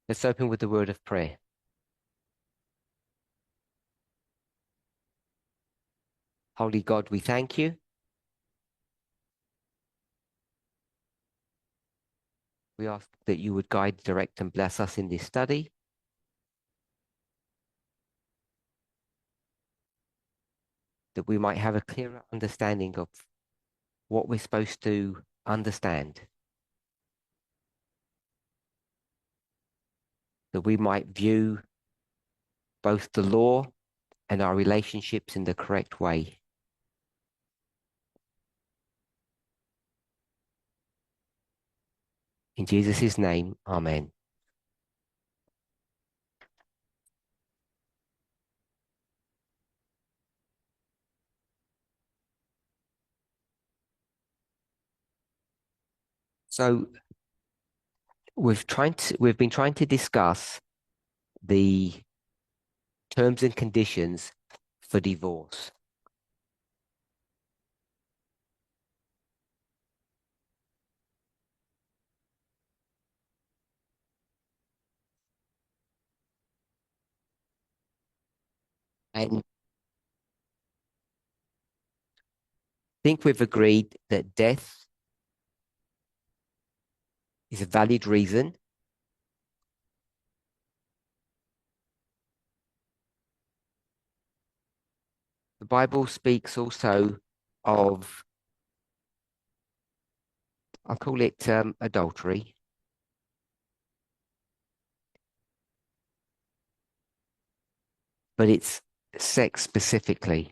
Let's open with the word of prayer. Holy God, we thank you. We ask that you would guide, direct, and bless us in this study. That we might have a clearer understanding of what we're supposed to understand. That we might view both the law and our relationships in the correct way. In Jesus' name, amen. So we've been trying to discuss the terms and conditions for divorce. And I think we've agreed that death is a valid reason. The Bible speaks also of, I'll call it adultery. But it's sex specifically.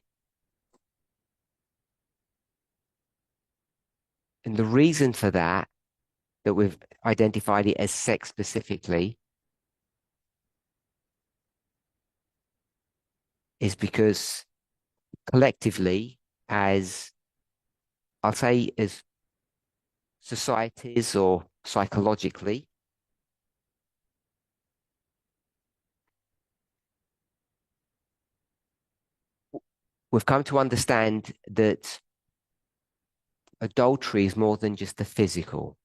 And the reason for that we've identified it as sex specifically, is because collectively, as I'll say, as societies or psychologically, we've come to understand that adultery is more than just the physical.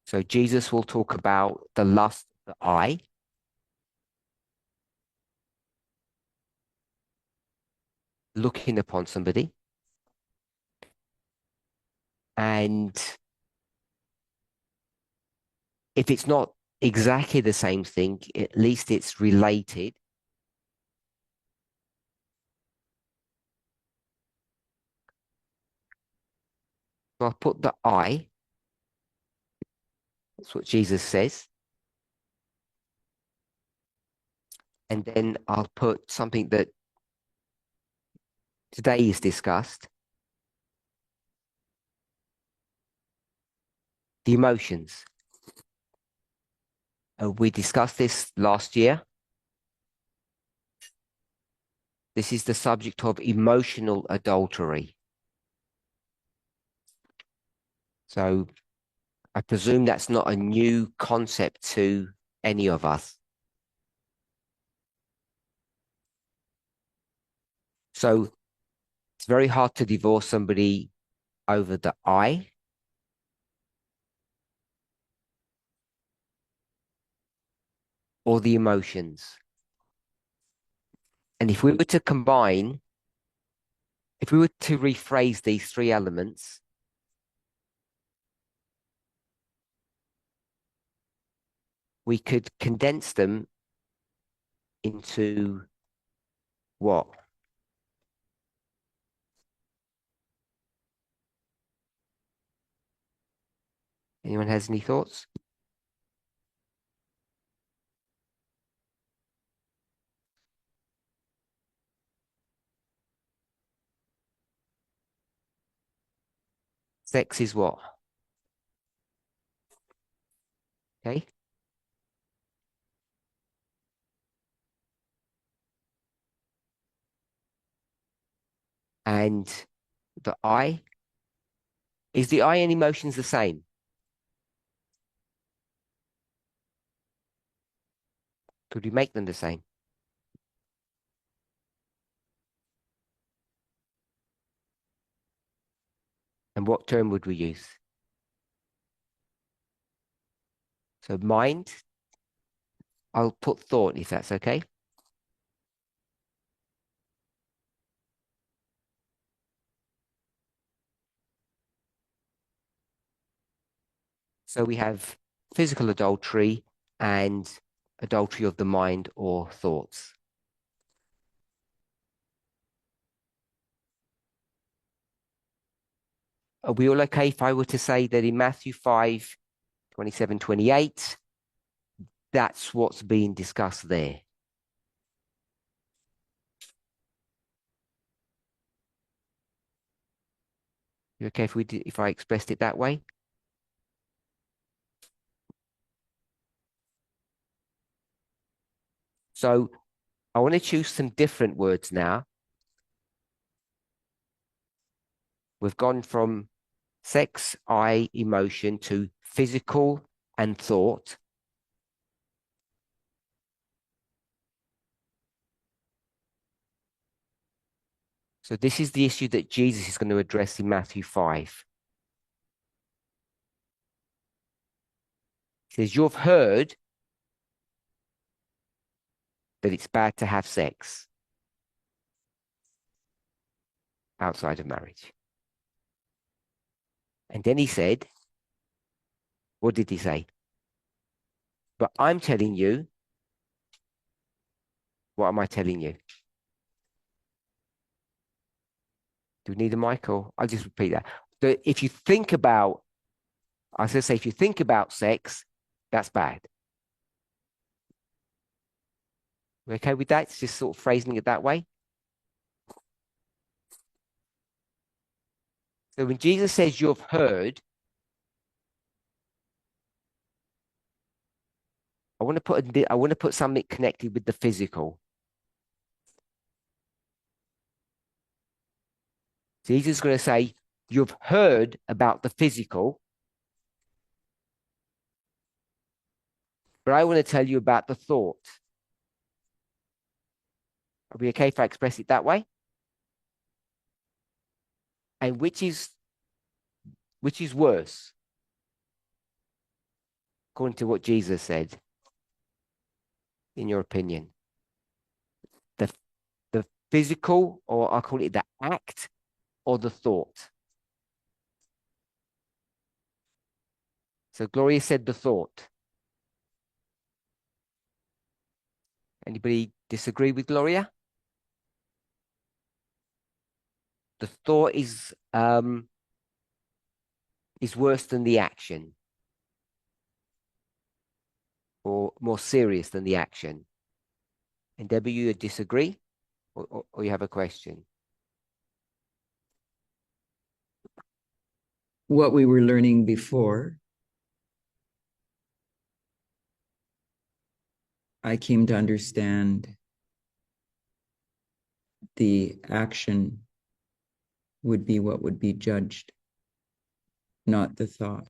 So Jesus will talk about the lust of the eye, looking upon somebody, and if it's not exactly the same thing, at least it's related. So I'll put the eye, that's what Jesus says. And then I'll put something that today is discussed, the emotions. We discussed this last year. This is the subject of emotional adultery. So I presume that's not a new concept to any of us. So it's very hard to divorce somebody over the eye. Or the emotions. And if we were to combine, if we were to rephrase these three elements, we could condense them into what? Anyone has any thoughts? Sex is what? Okay. And the eye, is the eye and emotions the same? Could we make them the same? And what term would we use? So mind, I'll put thought if that's okay. So we have physical adultery and adultery of the mind or thoughts. Are we all okay if I were to say that in Matthew 5, 27, 28, that's what's being discussed there? You okay if if I expressed it that way? So I want to choose some different words now. We've gone from sex, eye, emotion to physical and thought. So this is the issue that Jesus is going to address in Matthew 5. He says, you've heard that it's bad to have sex outside of marriage. And then he said, what did he say? But I'm telling you, what am I telling you? Do we need a mic or I'll just repeat that. If you think about, I was going to say, if you think about sex, that's bad. We okay with that? It's just sort of phrasing it that way. So when Jesus says you've heard, I want to put something connected with the physical. Jesus is going to say, you've heard about the physical, but I want to tell you about the thought. Are we okay if I express it that way? And which is worse, according to what Jesus said, in your opinion? The the physical, or I call it the act, or the thought? So Gloria said the thought. Anybody disagree with Gloria? The thought is worse than the action, or more serious than the action. And Debbie, you disagree, or you have a question? What we were learning before, I came to understand the action would be what would be judged, not the thought.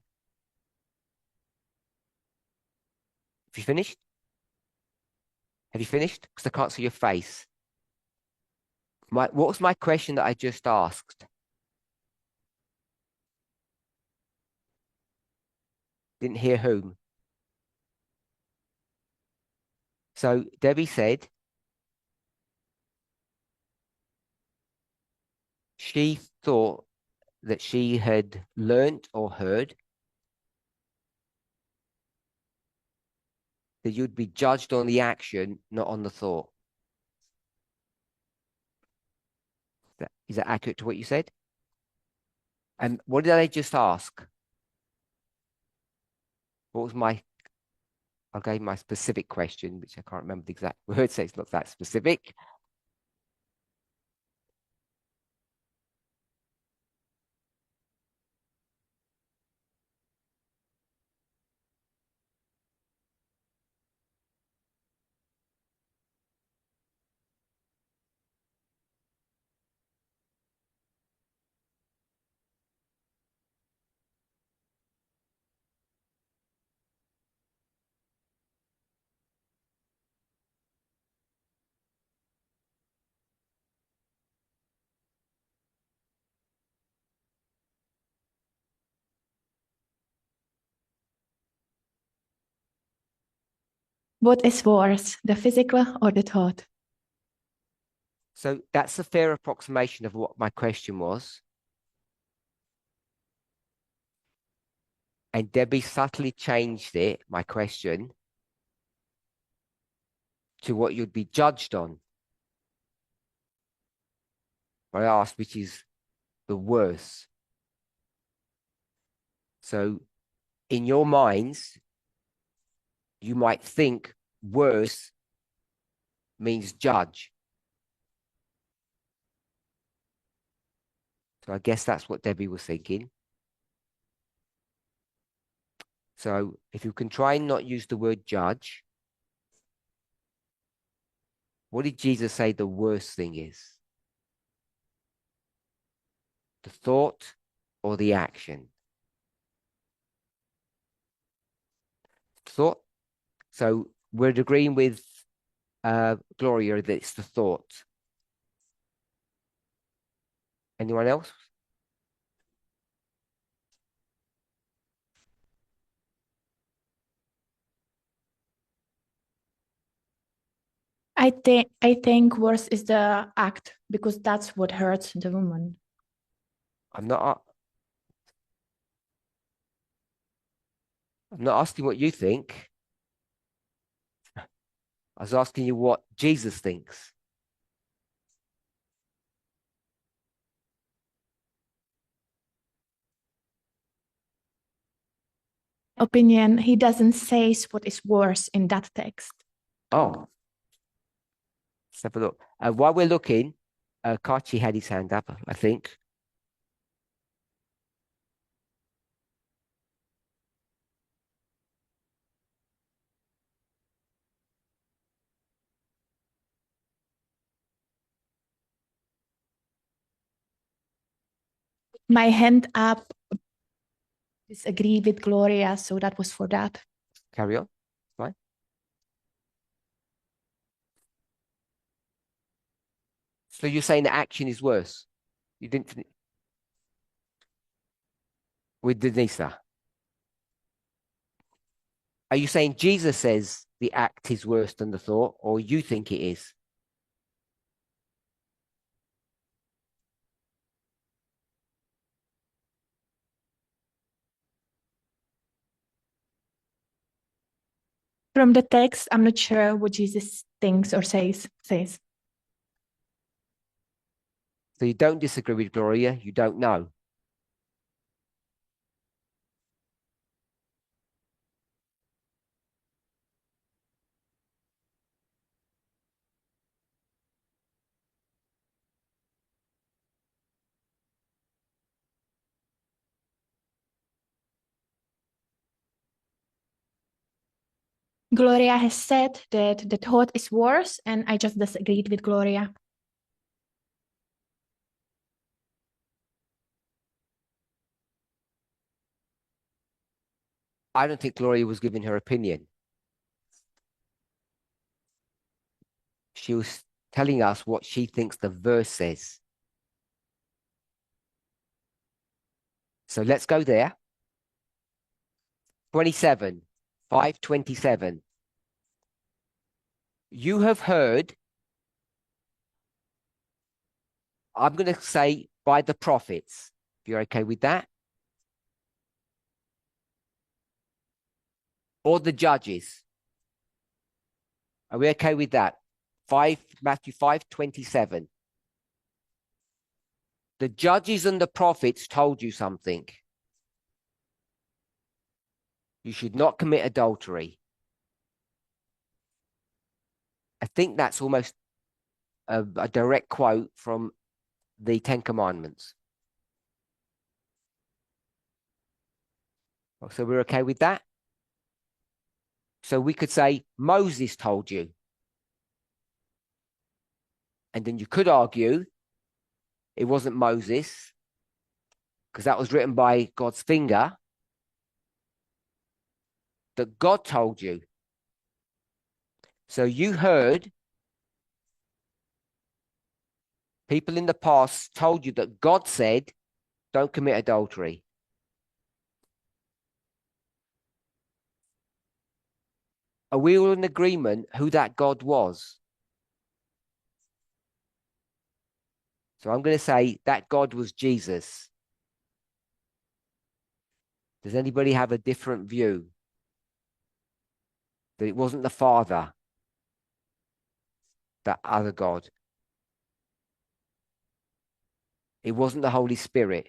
Have you finished? Have you finished? Because I can't see your face. What was my question that I just asked? Didn't hear whom. So Debbie said she thought that she had learnt or heard that you'd be judged on the action, not on the thought. Is that accurate to what you said? And what did I just ask? What was my, I gave my specific question, which I can't remember the exact word, so it's not that specific. What is worse, the physical or the thought? So that's a fair approximation of what my question was. And Debbie subtly changed it, my question, to what you'd be judged on. I asked which is the worst. So in your minds, you might think worse means judge. So I guess that's what Debbie was thinking. So if you can try and not use the word judge, what did Jesus say the worst thing is? The thought or the action? Thought. So we're agreeing with Gloria that it's the thought. Anyone else? I think worse is the act because that's what hurts the woman. I'm not asking what you think. I was asking you what Jesus thinks. Opinion, he doesn't say what is worse in that text. Oh, let's have a look. While we're looking, Kachi had his hand up, I think. My hand up, disagree with Gloria, so that was for that. Carry on. Right. So you're saying the action is worse? You didn't with Denisa. Are you saying Jesus says the act is worse than the thought, or you think it is? From the text, I'm not sure what Jesus thinks or says. So you don't disagree with Gloria, you don't know. Gloria has said that the thought is worse, and I just disagreed with Gloria. I don't think Gloria was giving her opinion. She was telling us what she thinks the verse says. So let's go there. 27, 5:27. You have heard, I'm going to say by the prophets, if you're okay with that, or the judges. Are we okay with that? Matthew 5:27. The judges and the prophets told you something. You should not commit adultery. I think that's almost a direct quote from the Ten Commandments. So we're okay with that? So we could say Moses told you. And then you could argue it wasn't Moses because that was written by God's finger, that God told you. So you heard people in the past told you that God said, don't commit adultery. Are we all in agreement who that God was? So I'm going to say that God was Jesus. Does anybody have a different view? That it wasn't the Father, that other God. It wasn't the Holy Spirit.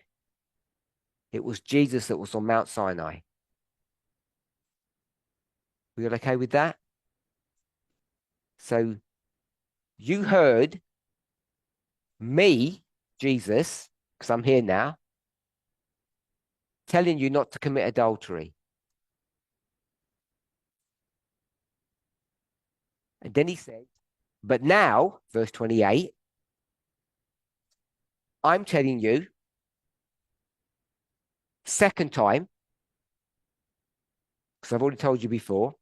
It was Jesus that was on Mount Sinai. We all okay with that? So you heard me, Jesus, because I'm here now, telling you not to commit adultery. And then he said, but now, verse 28, I'm telling you, second time, because I've already told you before,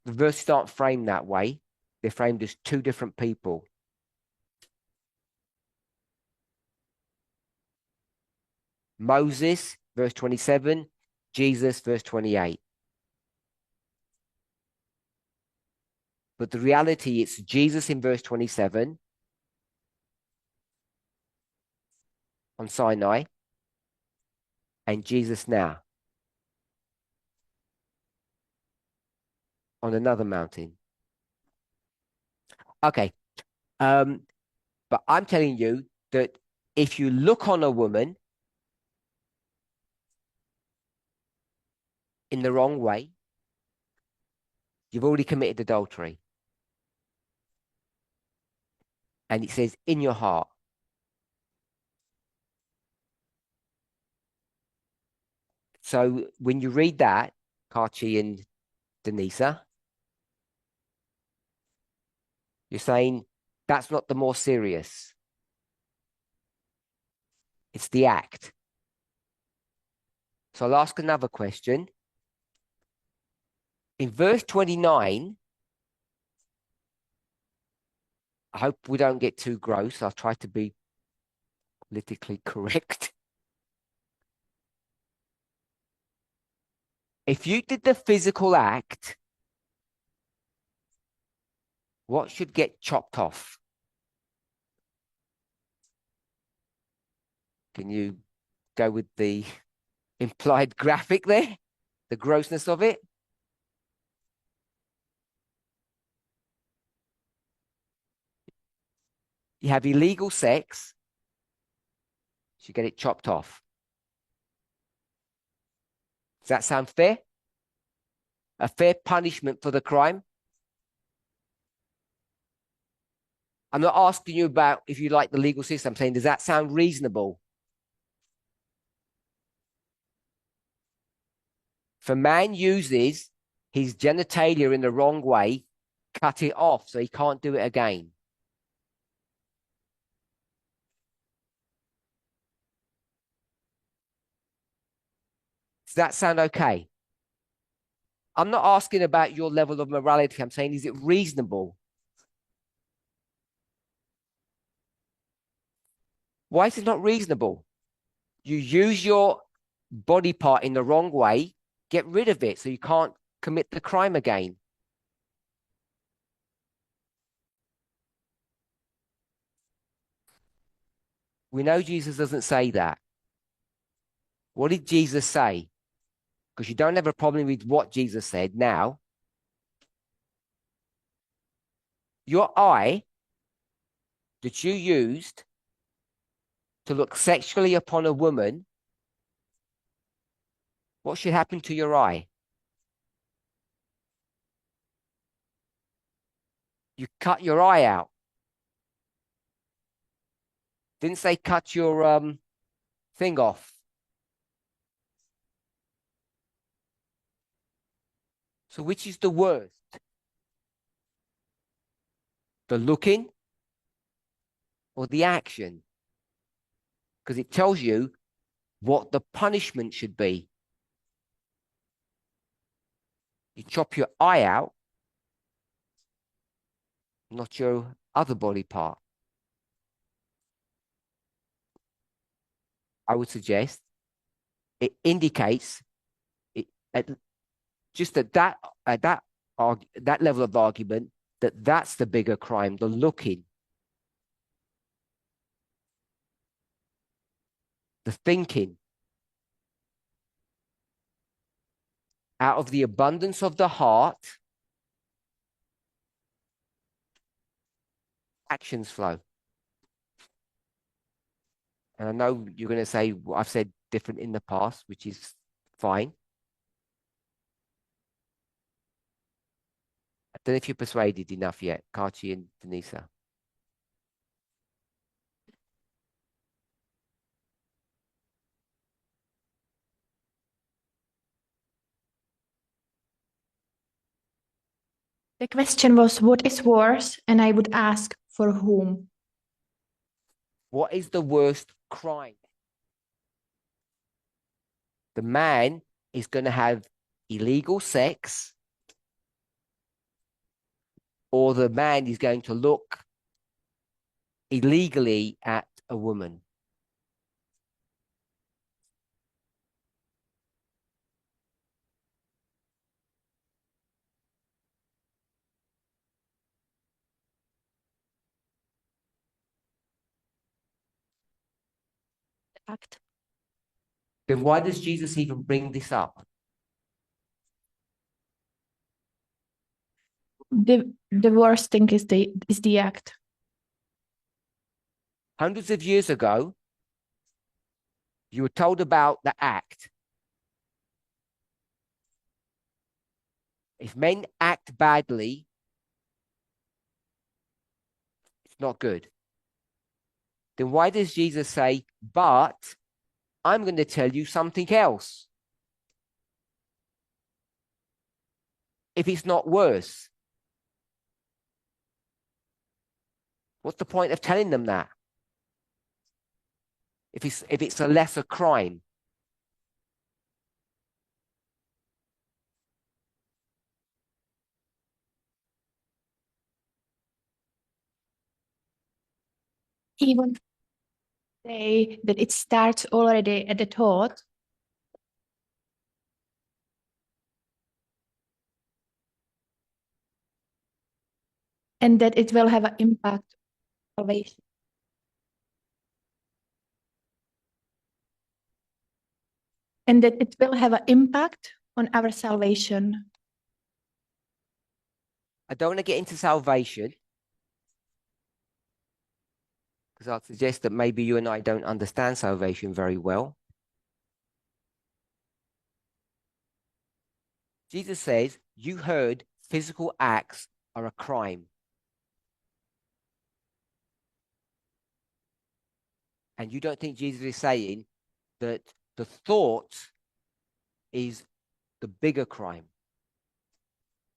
the verses aren't framed that way. They're framed as two different people. Moses, verse 27, Jesus, verse 28. But the reality, it's Jesus in verse 27 on Sinai and Jesus now on another mountain. Okay. But I'm telling you that if you look on a woman in the wrong way, you've already committed adultery. And it says in your heart. So when you read that, Karchi and Denisa, you're saying that's not the more serious. It's the act. So I'll ask another question. In verse 29, I hope we don't get too gross. I'll try to be politically correct. If you did the physical act, what should get chopped off? Can you go with the implied graphic there? The grossness of it? You have illegal sex, so you get it chopped off. Does that sound fair? A fair punishment for the crime? I'm not asking you about if you like the legal system. I'm saying, does that sound reasonable? If a man uses his genitalia in the wrong way, cut it off so he can't do it again. Does that sound okay? I'm not asking about your level of morality. I'm saying, is it reasonable? Why is it not reasonable? You use your body part in the wrong way, get rid of it so you can't commit the crime again. We know Jesus doesn't say that. What did Jesus say? Because you don't have a problem with what Jesus said now. Your eye that you used to look sexually upon a woman, what should happen to your eye? You cut your eye out. Didn't say cut your thing off. So which is the worst? The looking or the action? Because it tells you what the punishment should be. You chop your eye out, not your other body part. I would suggest it indicates it, just that level of argument, that's the bigger crime, the looking, the thinking. Out of the abundance of the heart, actions flow. And I know you're going to say I've said different in the past, which is fine. I don't know if you're persuaded enough yet, Karchi and Denisa. The question was, what is worse? And I would ask, for whom? What is the worst crime? The man is going to have illegal sex, or the man is going to look illegally at a woman. Act. Then why does Jesus even bring this up? The worst thing is the act. Hundreds of years ago, you were told about the act. If men act badly, it's not good. Then why does Jesus say, but I'm going to tell you something else? If it's not worse, what's the point of telling them that? If it's a lesser crime. Even say that it starts already at the thought, and that it will have an impact on salvation. And that it will have an impact on our salvation. I don't want to get into salvation, because I'd suggest that maybe you and I don't understand salvation very well. Jesus says, you heard physical acts are a crime. And you don't think Jesus is saying that the thought is the bigger crime.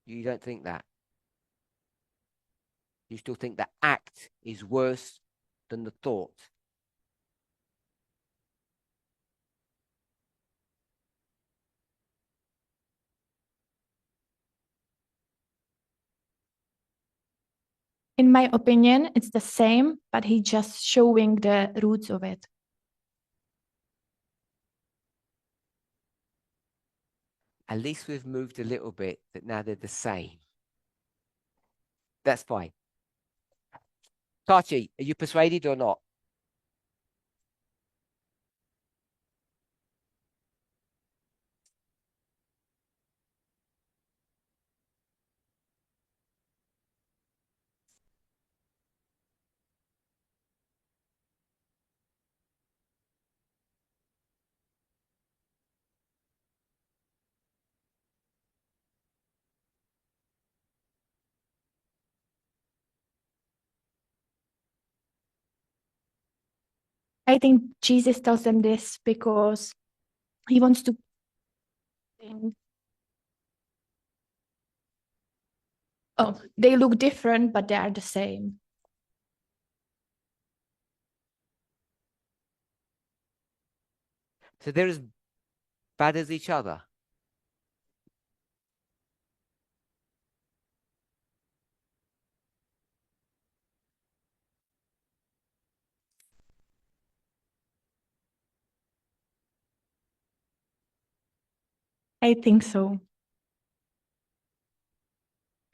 You don't think that. You still think the act is worse than the thought. In my opinion, it's the same, but he's just showing the roots of it. At least we've moved a little bit, that now they're the same. That's fine. Tachi, are you persuaded or not? I think Jesus tells them this because he wants to think, oh, they look different, but they are the same. So they're as bad as each other. I think so.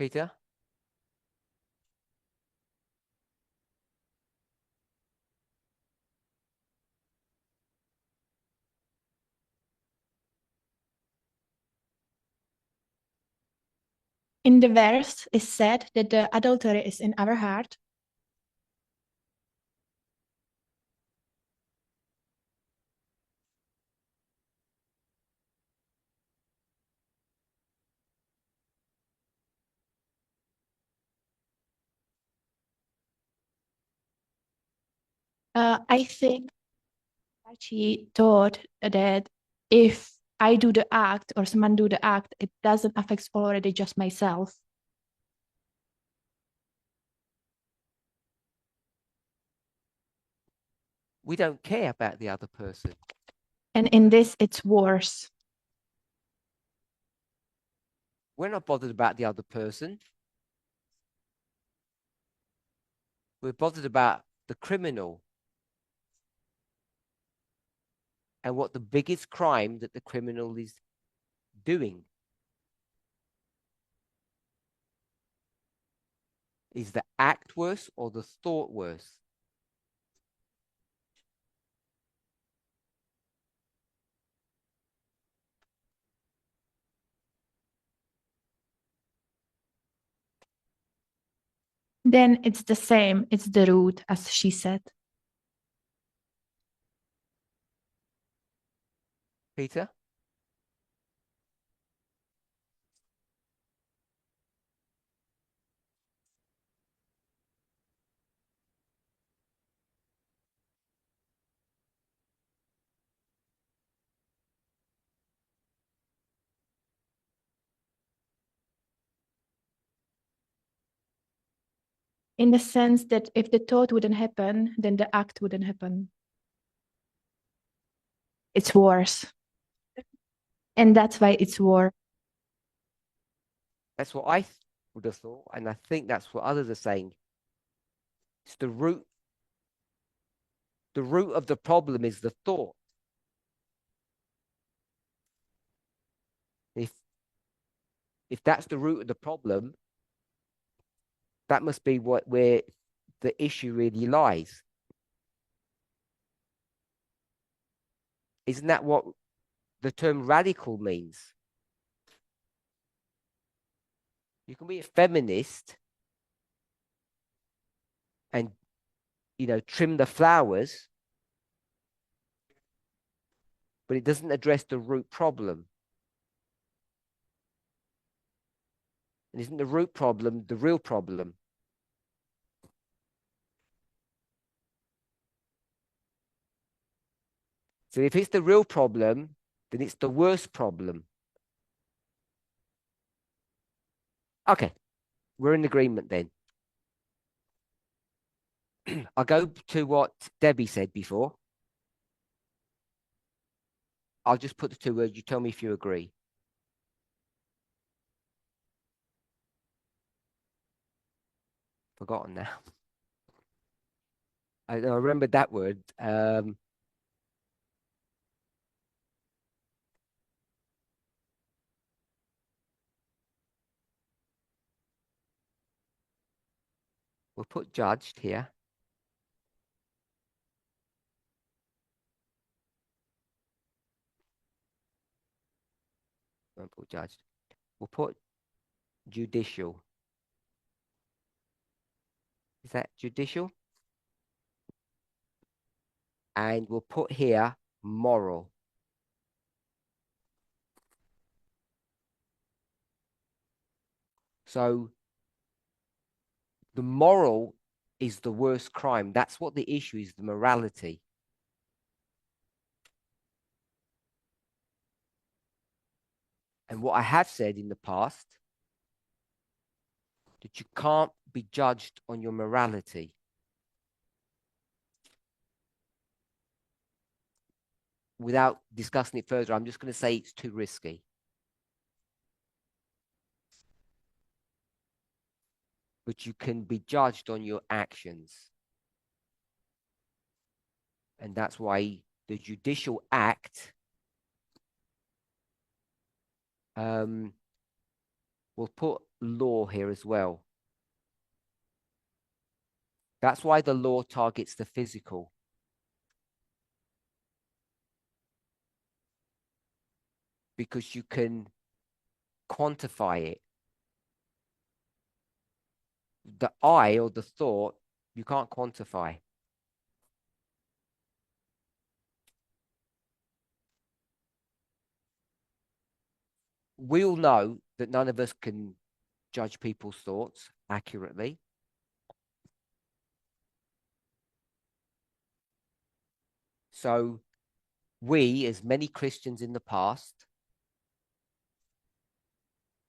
Peter? In the verse is said that the adultery is in our heart. I think she thought that if I do the act or someone do the act, it doesn't affect already just myself. We don't care about the other person. And in this, it's worse. We're not bothered about the other person. We're bothered about the criminal and what the biggest crime that the criminal is doing. Is the act worse or the thought worse? Then it's the same. It's the root, as she said. Peter? In the sense that if the thought wouldn't happen, then the act wouldn't happen. It's worse. And that's why it's war. That's what I would have thought, and I think that's what others are saying. It's the root. The root of the problem is the thought. If that's the root of the problem, that must be where the issue really lies. Isn't that what the term radical means? You can be a feminist and, trim the flowers, but it doesn't address the root problem. And isn't the root problem the real problem? So if it's the real problem, then it's the worst problem. Okay, we're in agreement then. I'll go to what Debbie said before. I'll just put the two words. You tell me if you agree. Forgotten now. I remember that word. We'll put judged here. Won't put judged. We'll put judicial. Is that judicial? And we'll put here moral. So the moral is the worst crime. That's what the issue is, the morality. And what I have said in the past, that you can't be judged on your morality. Without discussing it further, I'm just going to say it's too risky. But you can be judged on your actions. And that's why the judicial act we'll put law here as well. That's why the law targets the physical. Because you can quantify it. The I or the thought, you can't quantify. We all know that none of us can judge people's thoughts accurately. So we, as many Christians in the past,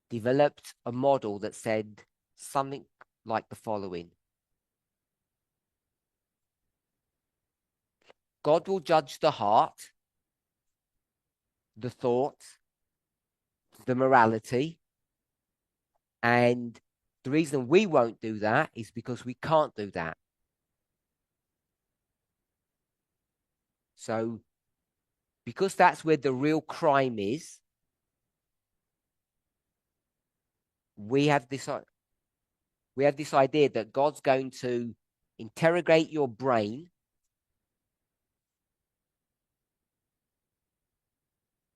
developed a model that said something like the following. God will judge the heart, the thought, the morality, and the reason we won't do that is because we can't do that. So, because that's where the real crime is, we have this idea that God's going to interrogate your brain,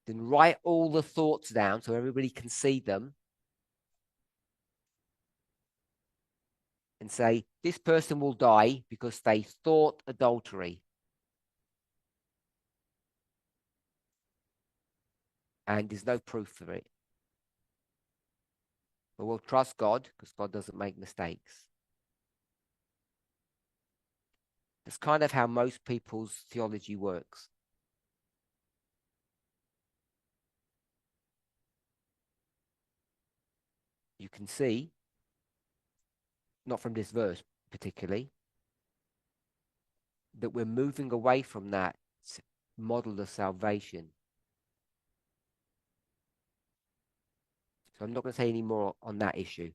then write all the thoughts down so everybody can see them, and say, this person will die because they thought adultery. And there's no proof for it. But we'll trust God because God doesn't make mistakes. That's kind of how most people's theology works. You can see, not from this verse particularly, that we're moving away from that model of salvation. So I'm not going to say any more on that issue.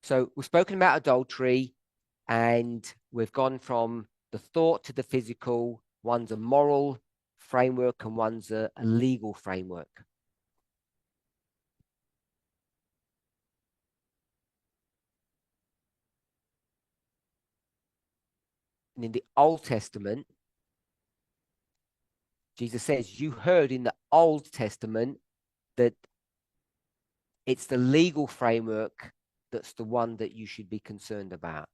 So we've spoken about adultery, and we've gone from the thought to the physical. One's a moral framework and one's a legal framework. And in the Old Testament, Jesus says, you heard in the Old Testament that it's the legal framework that's the one that you should be concerned about.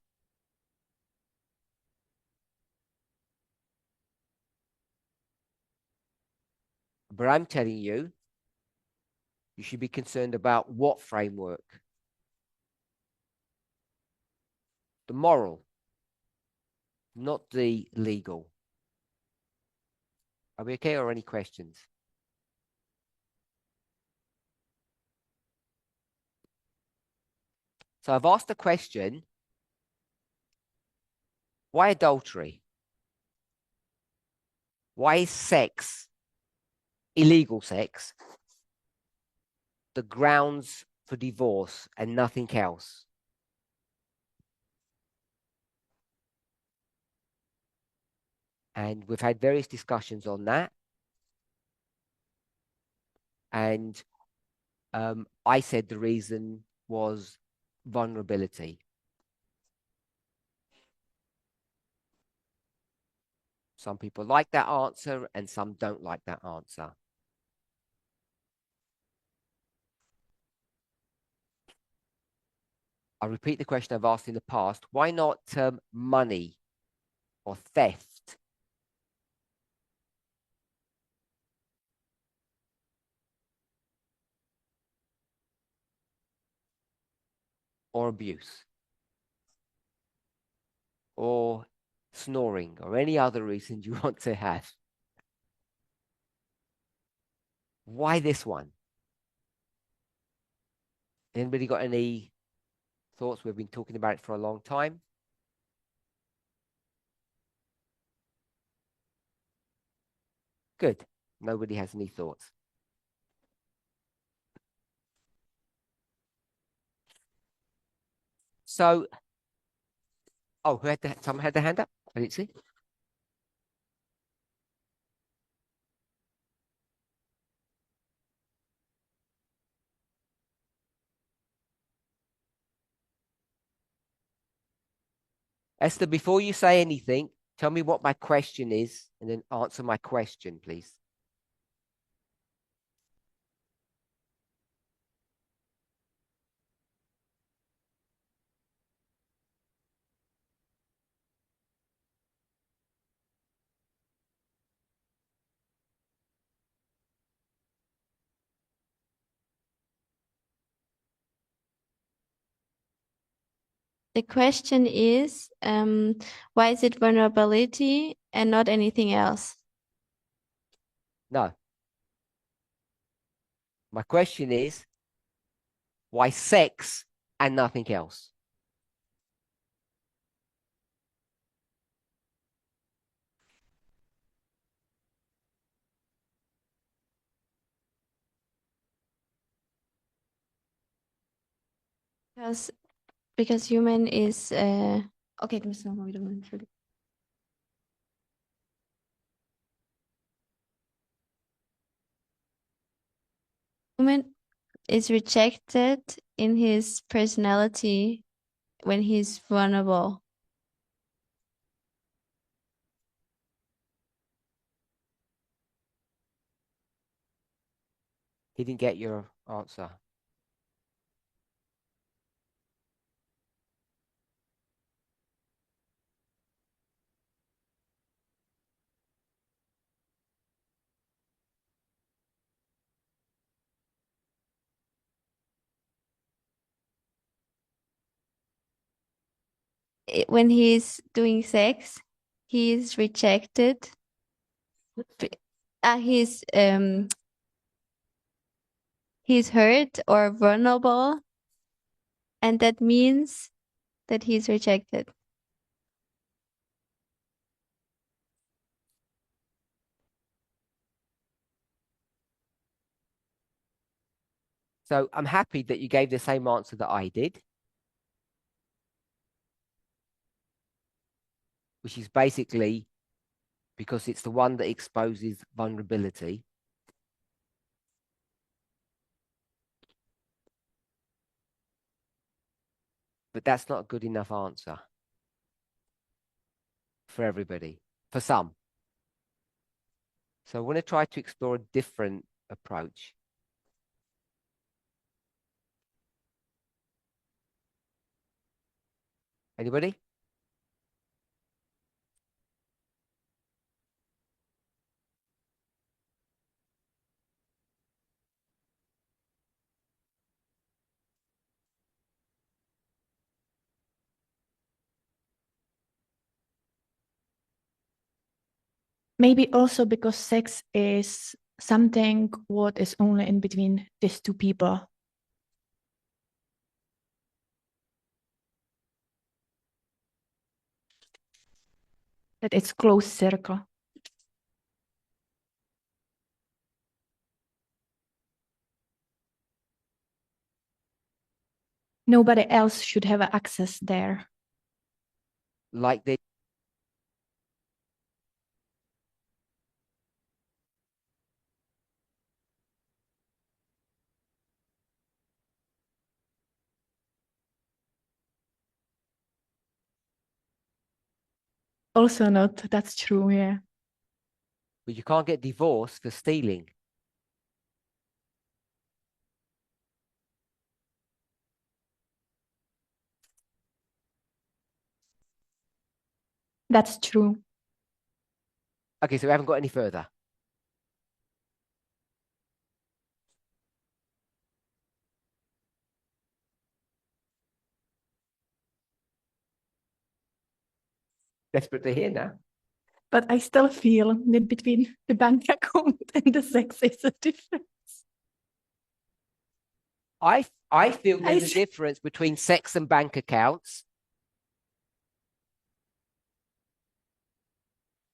But I'm telling you, you should be concerned about what framework? The moral, not the legal. Are we okay, or any questions? So I've asked the question, why adultery? Why is sex, illegal sex, the grounds for divorce and nothing else? And we've had various discussions on that. And I said the reason was vulnerability. Some people like that answer and some don't like that answer. I'll repeat the question I've asked in the past. Why not money or theft? Or abuse? Or snoring? Or any other reason you want to have? Why this one? Anybody got any thoughts? We've been talking about it for a long time. Good. Nobody has any thoughts. So, oh, someone had their hand up? I didn't see. Esther, before you say anything, tell me what my question is and then answer my question, please. The question is, why is it vulnerability and not anything else? No. My question is, why sex and nothing else? Because human is okay, ik moest nog maar weer doen, sorry. Human is rejected in his personality when he's vulnerable. He didn't get your answer. When he's doing sex, he is rejected. He's hurt or vulnerable, and that means that he's rejected. So I'm happy that you gave the same answer that I did, which is basically because it's the one that exposes vulnerability. But that's not a good enough answer for everybody, for some. So I want to try to explore a different approach. Anybody? Maybe also because sex is something what is only in between these two people. That it's close circle. Nobody else should have access there. Like they Also not, that's true, yeah. but you can't get divorced for stealing. That's true. Okay, so we haven't got any further. Desperate to hear now. But I still feel that between the bank account and the sex is a difference. I feel there's a see. difference between sex and bank accounts.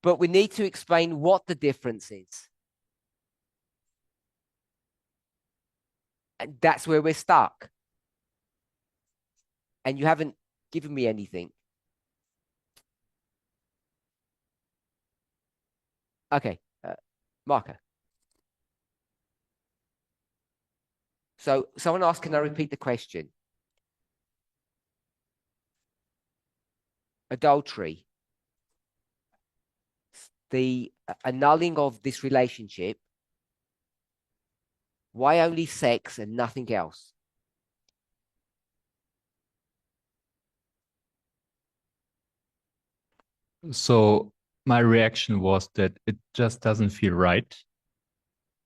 But we need to explain what the difference is. And that's where we're stuck. And you haven't given me anything. Okay, Marco. So someone asked, can I repeat the question? adultery, the annulling of this relationship. Why only sex and nothing else? So my reaction was that it just doesn't feel right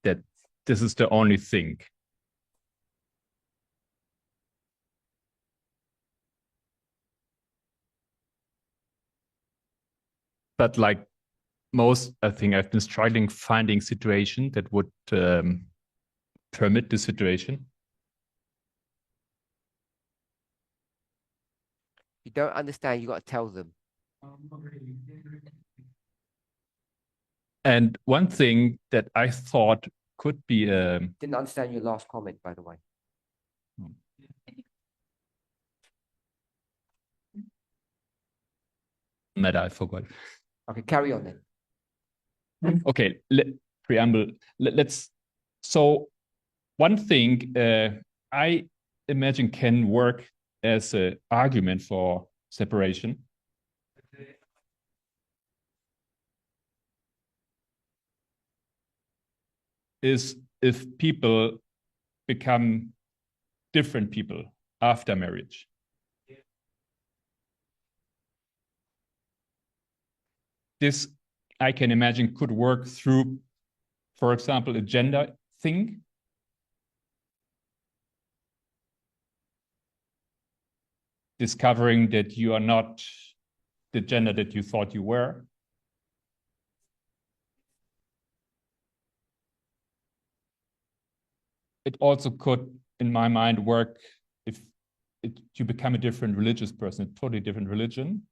that this is the only thing. But like most, I think I've been struggling finding situation that would permit the situation. You don't understand, you got to tell them. And one thing that I thought could be Didn't understand your last comment, by the way. matter, I forgot. Okay, carry on then. Okay, preamble. Let's. So one thing I imagine can work as an argument for separation is if people become different people after marriage. This, I can imagine, could work through, for example, a gender thing. Discovering that you are not the gender that you thought you were. It also could, in my mind, work if you become a different religious person, a totally different religion.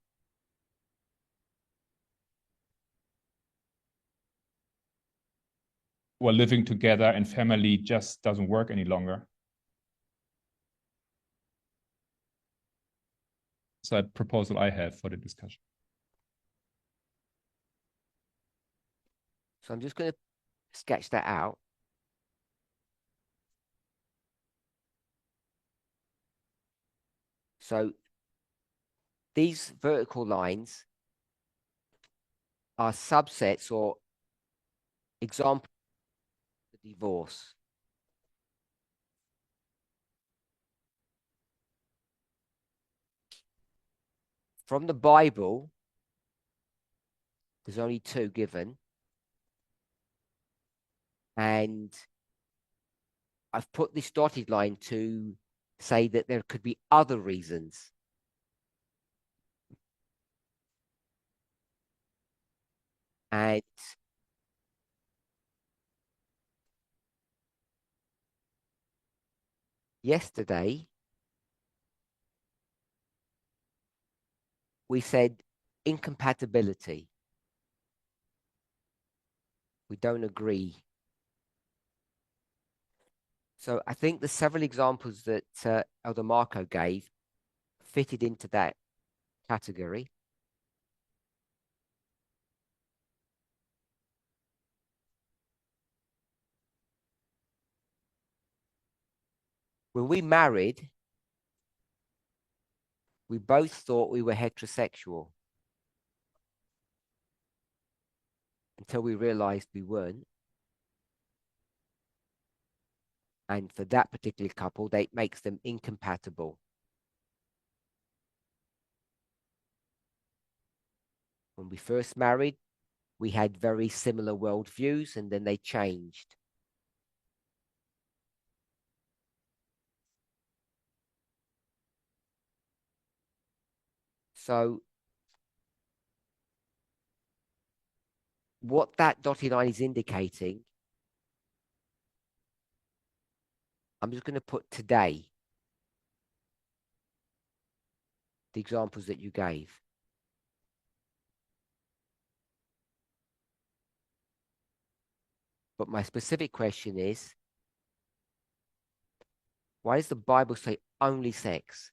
Or living together and family just doesn't work any longer. So a proposal I have for the discussion. So I'm just going to sketch that out. So these vertical lines are subsets or examples of divorce. From the Bible, there's only two given. And I've put this dotted line to say that there could be other reasons. And yesterday, we said incompatibility. We don't agree. So I think the several examples that Elder Marco gave fitted into that category. When we married, we both thought we were heterosexual until we realized we weren't. And for that particular couple, that makes them incompatible. When we first married, we had very similar worldviews, and then they changed. So what that dotted line is indicating, I'm just going to put today, the examples that you gave. But my specific question is, why does the Bible say only sex?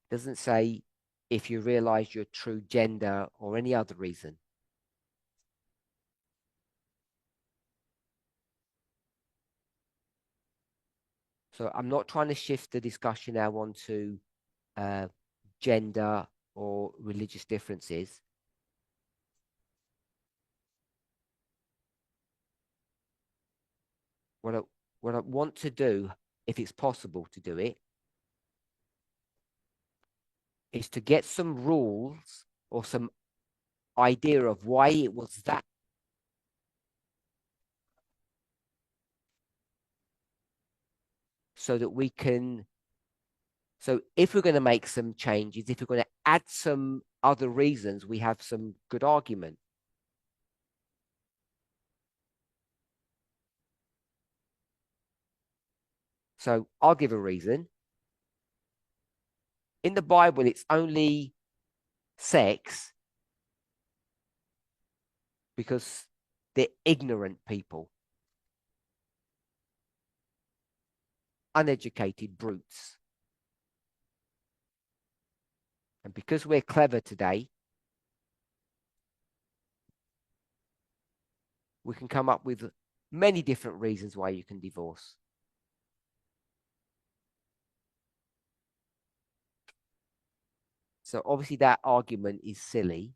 It doesn't say if you realize your true gender or any other reason. So I'm not trying to shift the discussion now onto gender or religious differences. What I want to do, if it's possible to do it, is to get some rules or some idea of why it was that. So that we can, so if we're going to make some changes, if we're going to add some other reasons, we have some good argument. So I'll give a reason. In the Bible, it's only sex because they're ignorant people, uneducated brutes. And because we're clever today, we can come up with many different reasons why you can divorce. So obviously that argument is silly.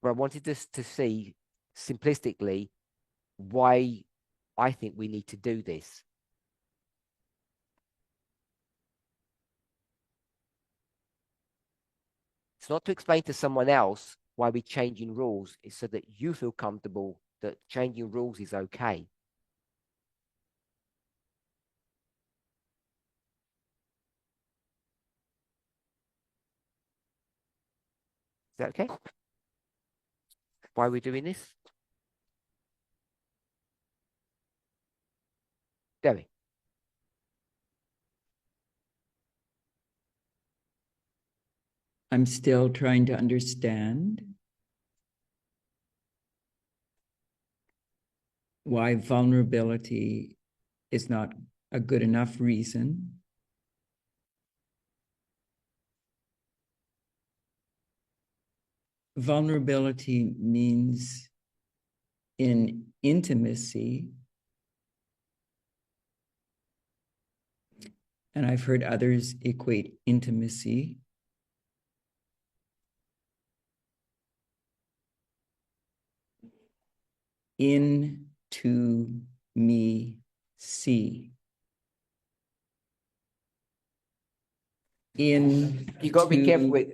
But I wanted us to see simplistically why I think we need to do this. It's not to explain to someone else why we're changing rules. It's so that you feel comfortable that changing rules is okay. Is that okay? Why are we doing this? Derry. I'm still trying to understand why vulnerability is not a good enough reason. Vulnerability means in intimacy, and I've heard others equate intimacy into me see. In You got to be careful with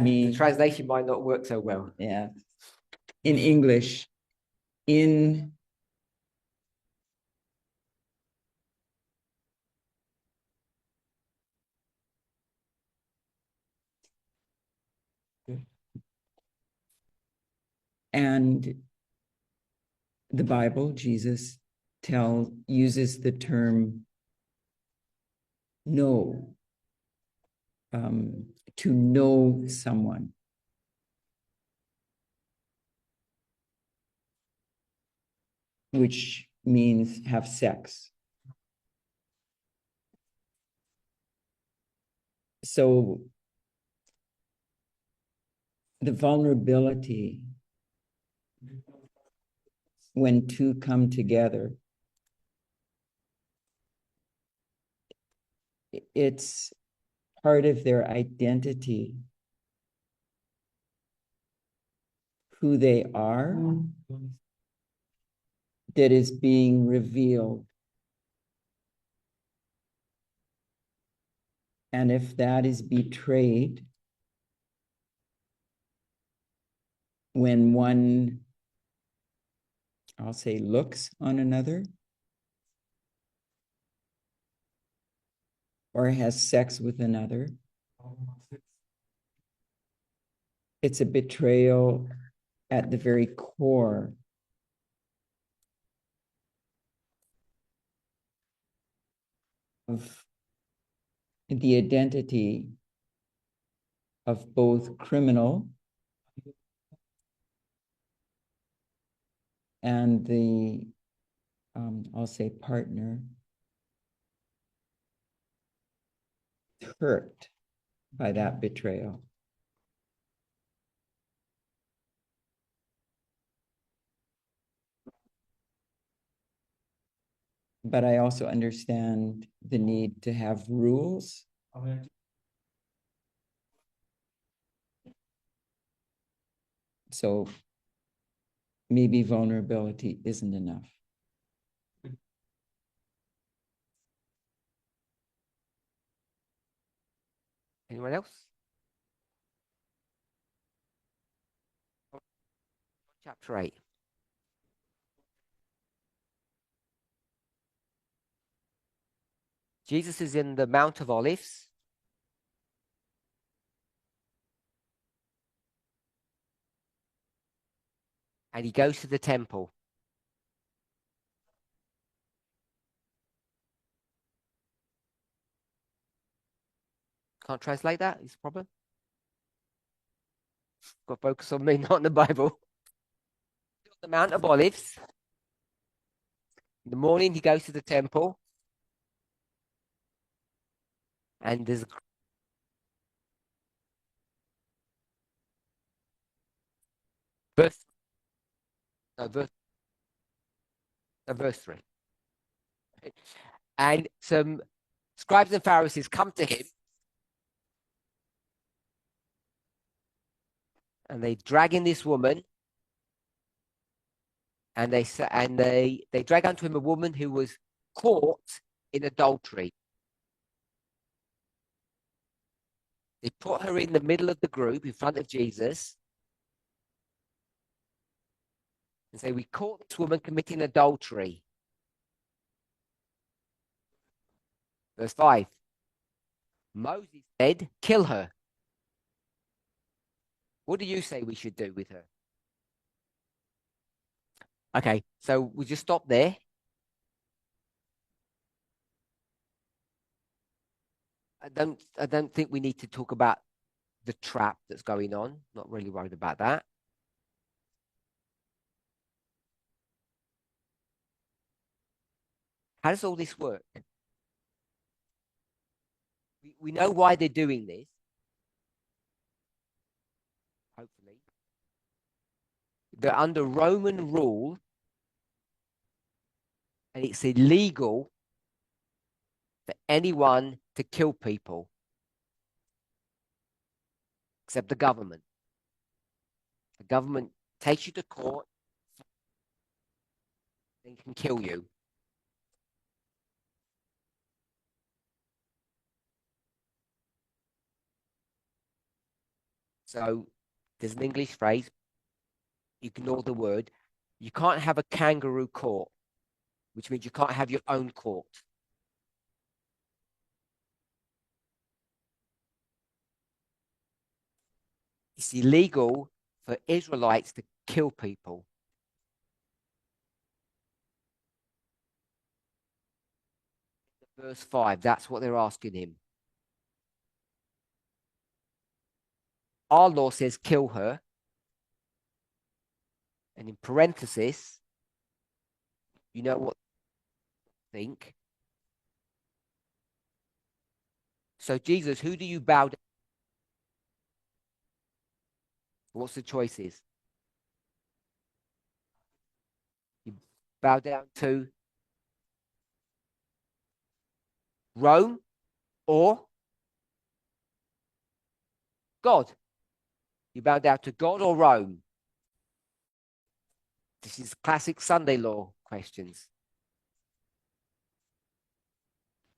me. the translation might not work so well. Yeah. In English, in and the Bible, Jesus uses the term know, to know someone. Which means have sex. So the vulnerability when two come together, it's part of their identity, who they are, that is being revealed. And if that is betrayed, when one, I'll say, looks on another or has sex with another, it's a betrayal at the very core of the identity of both criminal and the, I'll say, partner hurt by that betrayal. but I also understand the need to have rules. So maybe vulnerability isn't enough. Anyone else? Chapter 8. Jesus is in the Mount of Olives. And he goes to the temple. Can't translate that? Is the problem? Got to focus on me, not on the Bible. The Mount of Olives. In the morning, he goes to the temple. And there's verse, no, verse 3. And some scribes and Pharisees come to him. And they drag in this woman. And they drag unto him a woman who was caught in adultery. They put her in the middle of the group in front of Jesus and say, we caught this woman committing adultery. Verse 5. Moses said, kill her. What do you say we should do with her? Okay, so we'll just stop there. I don't think we need to talk about the trap that's going on. Not really worried about that. How does all this work? We know why they're doing this. Hopefully. They're under Roman rule, and it's illegal for anyone to kill people except the government. The government takes you to court and can kill you. So there's an English phrase, ignore the word. You can't have a kangaroo court, which means you can't have your own court. It's illegal for Israelites to kill people. Verse 5, that's what they're asking him. Our law says kill her. And in parenthesis, you know what I think? So Jesus, who do you bow down? What's the choices? You bow down to Rome or God? You bow down to God or Rome? This is classic Sunday law questions.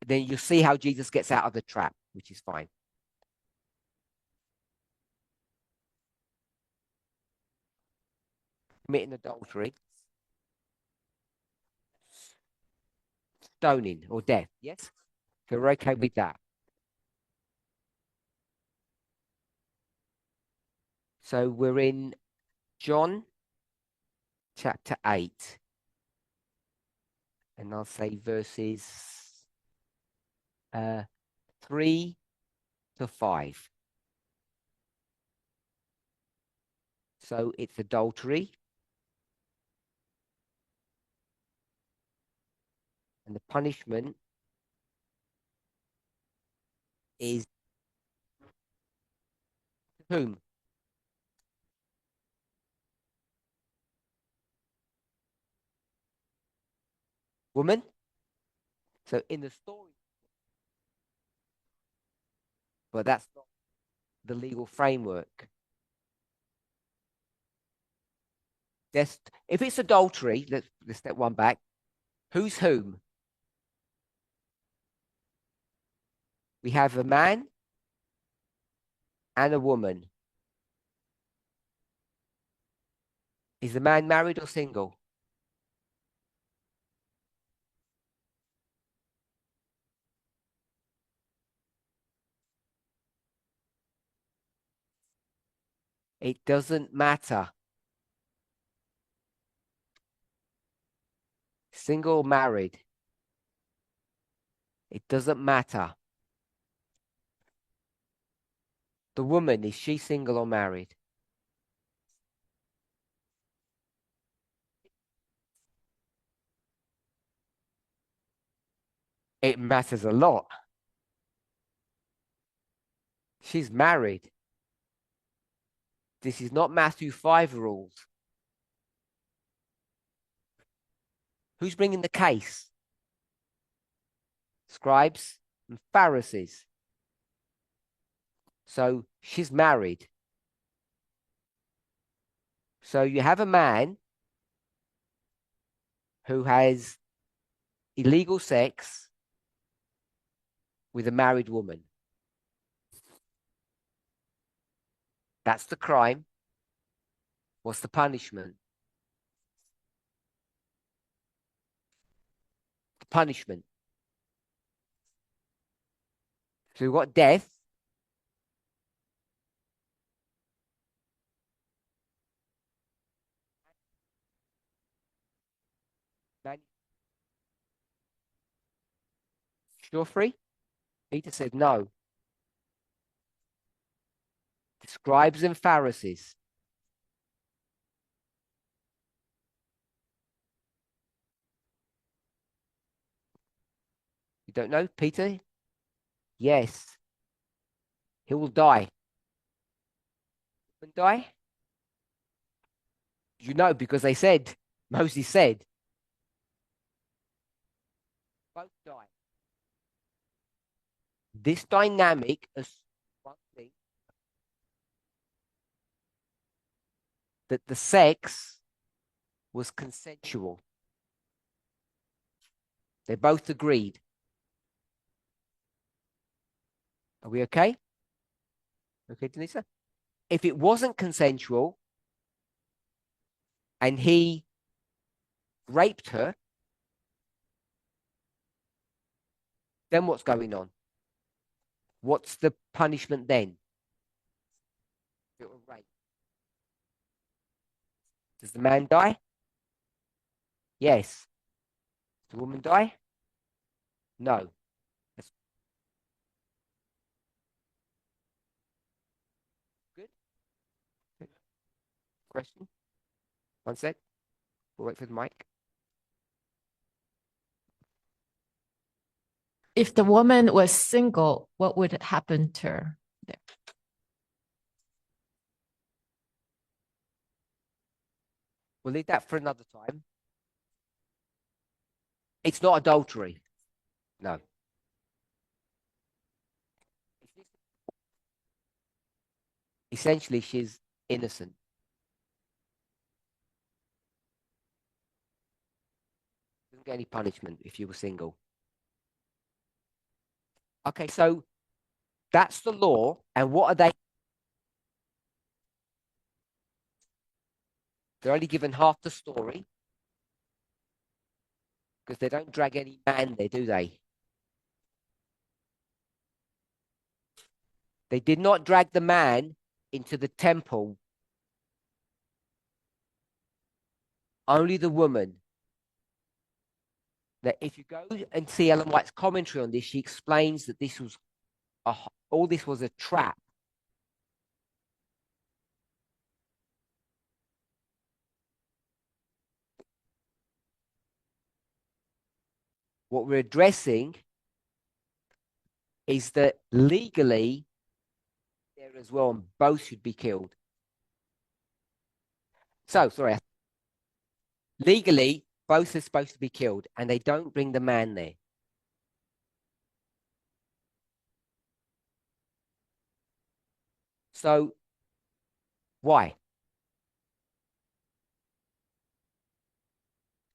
Then you see how Jesus gets out of the trap, which is fine. Committing adultery, stoning or death. Yes? So we're okay with that. So we're in John chapter 8. And I'll say verses 3 to 5. So it's adultery. And the punishment is whom? Woman? So in the story, but that's not the legal framework. If it's adultery, let's step one back. Who's whom? We have a man and a woman. Is the man married or single? It doesn't matter. Single or married. It doesn't matter. The woman, is she single or married? It matters a lot. She's married. This is not Matthew 5 rules. Who's bringing the case? Scribes and Pharisees. So she's married. So you have a man who has illegal sex with a married woman. That's the crime. What's the punishment? The punishment. So we've got death. You're free? Peter said no. The scribes and Pharisees. You don't know, Peter? Yes. He will die. Die? You know, because they said, Moses said, both die. This dynamic is one thing, that the sex was consensual. They both agreed. Are we okay? Okay, Denisa? If it wasn't consensual and he raped her, then what's going on? What's the punishment then? Rape. Does the man die? Yes. Does the woman die? No. That's good. Question? One sec. We'll wait for the mic. If the woman was single, what would happen to her? There. We'll leave that for another time. It's not adultery. No. Essentially, she's innocent. Doesn't get any punishment if you were single. Okay, so that's the law. And what are they? They're only given half the story because they don't drag any man there, do they? They did not drag the man into the temple. Only the woman. Now, if you go and see Ellen White's commentary on this, she explains that this was all this was a trap. What we're addressing is that legally, there as well, and both should be killed. So, sorry. Legally, both are supposed to be killed, and they don't bring the man there. So why?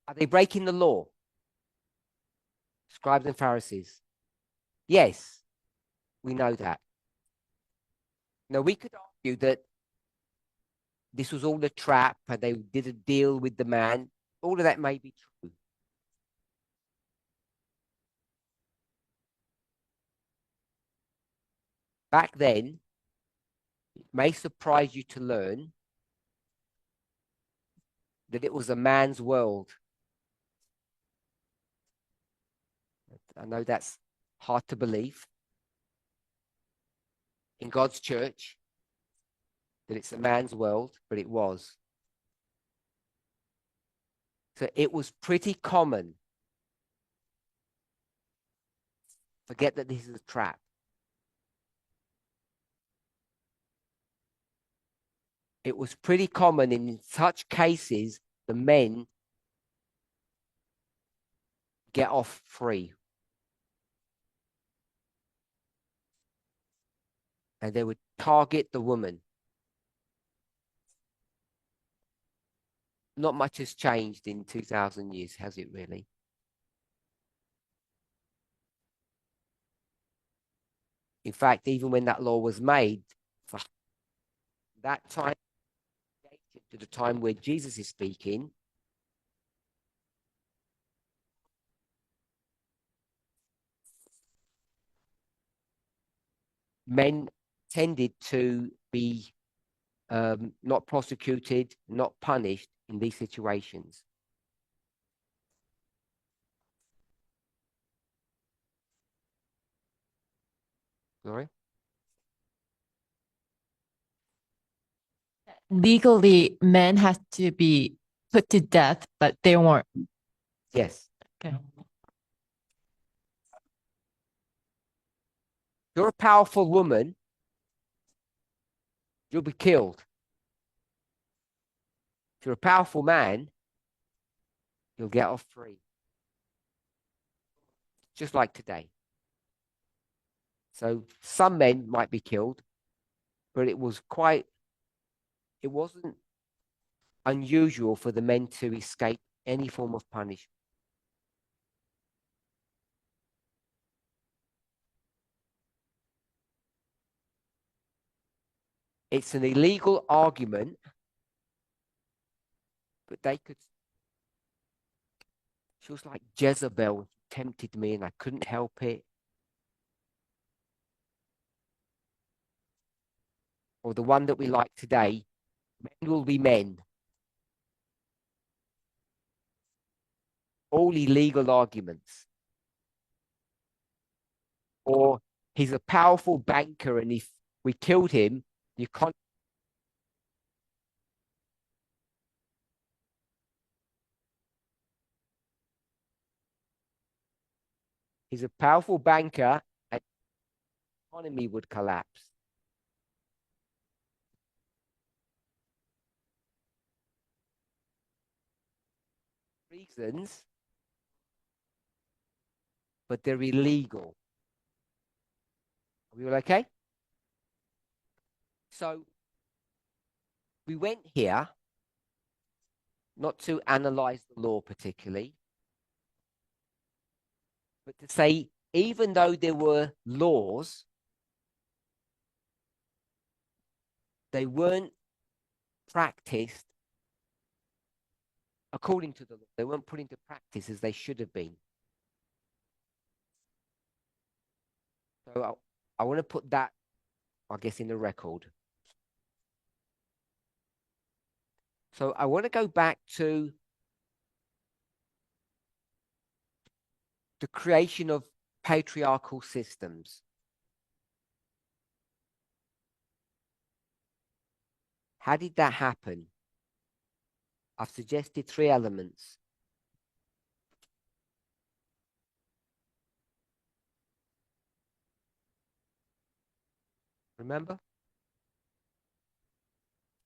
Are they breaking the law? Scribes and Pharisees. Yes, we know that. Now, we could argue that this was all a trap and they did a deal with the man. All of that may be true. Back then, it may surprise you to learn that it was a man's world. I know that's hard to believe. In God's church, that it's a man's world, but it was. So it was pretty common. Forget that this is a trap. It was pretty common in such cases, the men get off free. And they would target the woman. Not much has changed in 2,000 years, has it really? In fact, even when that law was made, for that time to the time where Jesus is speaking, men tended to be not prosecuted, not punished in these situations. Sorry? Legally, men had to be put to death, but they weren't. Yes. Okay. You're a powerful woman, you'll be killed. If you're a powerful man, you'll get off free. Just like today. So some men might be killed, but it wasn't unusual for the men to escape any form of punishment. It's an illegal argument, but they could. She was like Jezebel, tempted me and I couldn't help it. Or the one that we like today, men will be men. All illegal arguments. Or he's a powerful banker and if we killed him, you can't. He's a powerful banker and the economy would collapse. Reasons, but they're illegal. Are we all okay? So we went here not to analyze the law particularly, but to say even though there were laws, they weren't practiced according to the law. They weren't put into practice as they should have been. So I want to put that, I guess, in the record. So I want to go back to the creation of patriarchal systems. How did that happen? I've suggested 3 elements. Remember?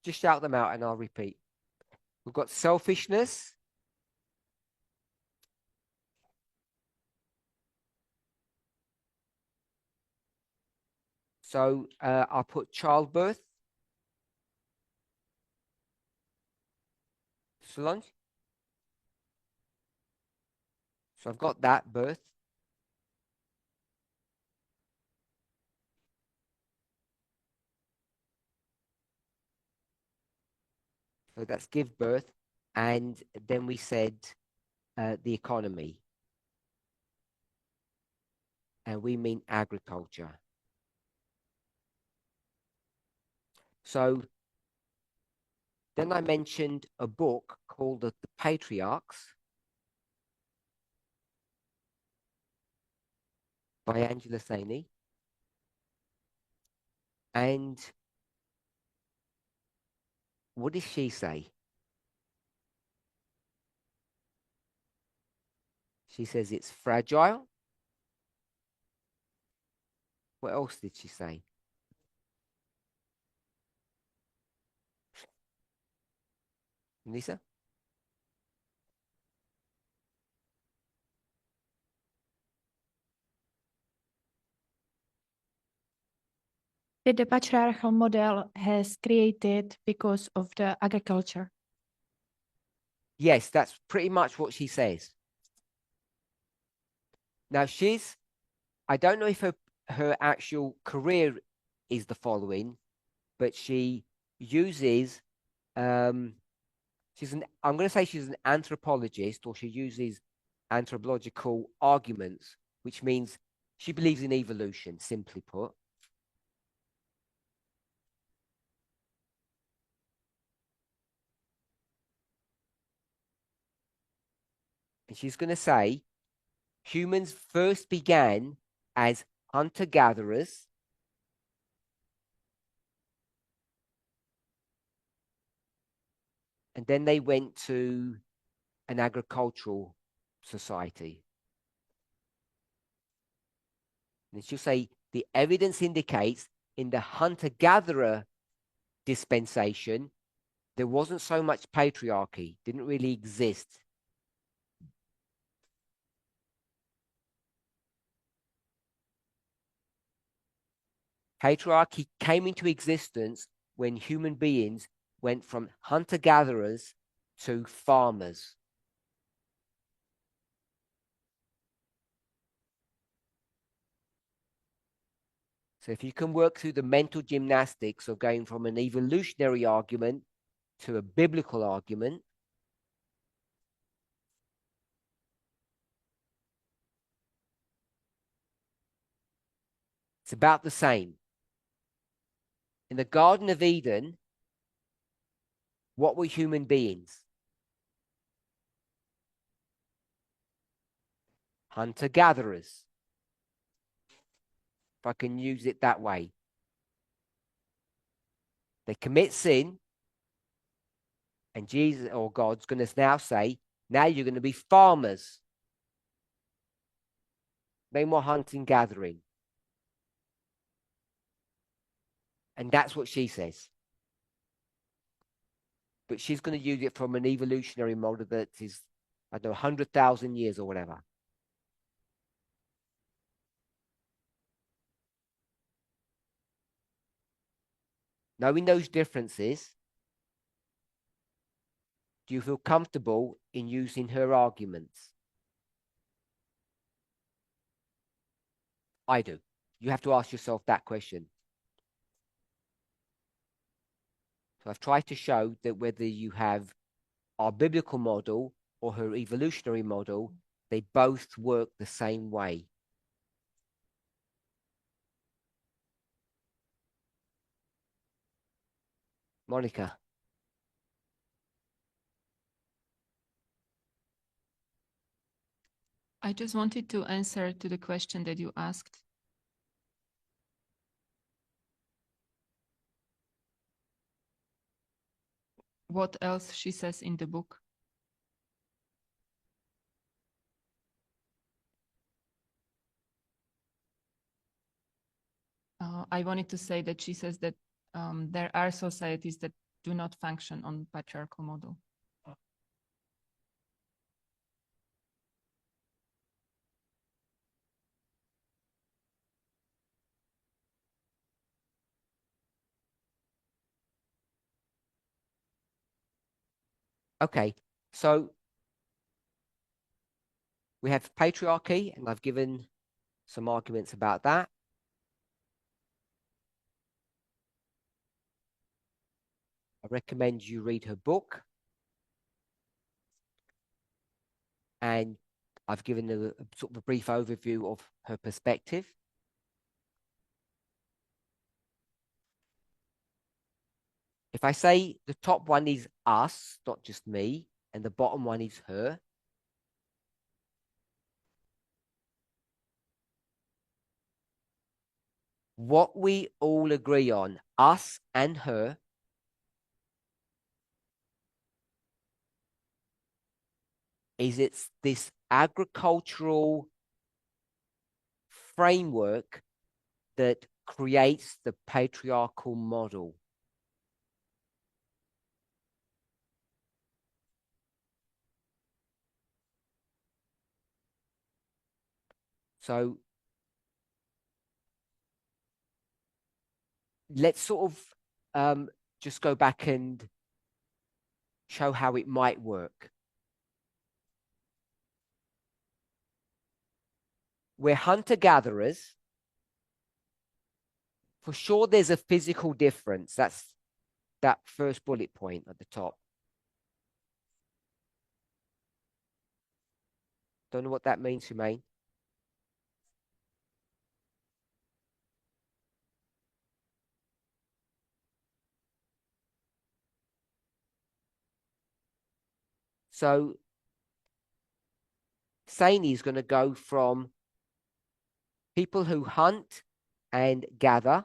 Just shout them out and I'll repeat. We've got selfishness, So I'll put childbirth. Solange. So I've got that, birth. So that's give birth. And then we said the economy. And we mean agriculture. So then I mentioned a book called The Patriarchs by Angela Saini. And what does she say? She says it's fragile. What else did she say? Lisa? That the patriarchal model has created because of the agriculture. Yes, that's pretty much what she says. Now I don't know if her actual career is the following, but she uses, I'm going to say she's an anthropologist, or she uses anthropological arguments, which means she believes in evolution, simply put. And she's going to say humans first began as hunter-gatherers, and then they went to an agricultural society. And she'll say the evidence indicates in the hunter-gatherer dispensation, there wasn't so much patriarchy, didn't really exist. Patriarchy came into existence when human beings went from hunter-gatherers to farmers. So if you can work through the mental gymnastics of going from an evolutionary argument to a biblical argument, it's about the same. In the Garden of Eden, what were human beings? Hunter-gatherers, if I can use it that way. They commit sin, and Jesus or God's going to now say, now you're going to be farmers. No more hunting, gathering. And that's what she says. But she's going to use it from an evolutionary model that is, I don't know, 100,000 years or whatever. Knowing those differences, do you feel comfortable in using her arguments? I do. You have to ask yourself that question. So I've tried to show that whether you have our biblical model or her evolutionary model, they both work the same way. Monica. I just wanted to answer to the question that you asked. What else she says in the book? I wanted to say that she says that there are societies that do not function on patriarchal model. Okay, so we have patriarchy, and I've given some arguments about that. I recommend you read her book. And I've given a sort of a brief overview of her perspective. If I say the top one is us, not just me, and the bottom one is her, what we all agree on, us and her, is it's this agricultural framework that creates the patriarchal model. So let's sort of just go back and show how it might work. We're hunter-gatherers. For sure, there's a physical difference. That's that first bullet point at the top. Don't know what that means, Humain. So Saini is going to go from people who hunt and gather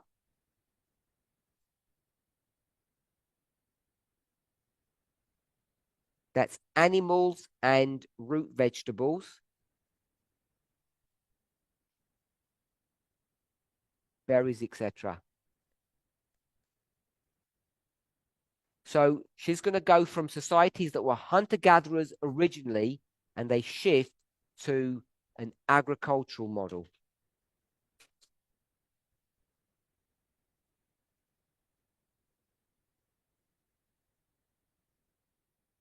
that's animals and root vegetables, berries, etc. So she's going to go from societies that were hunter-gatherers originally, and they shift to an agricultural model.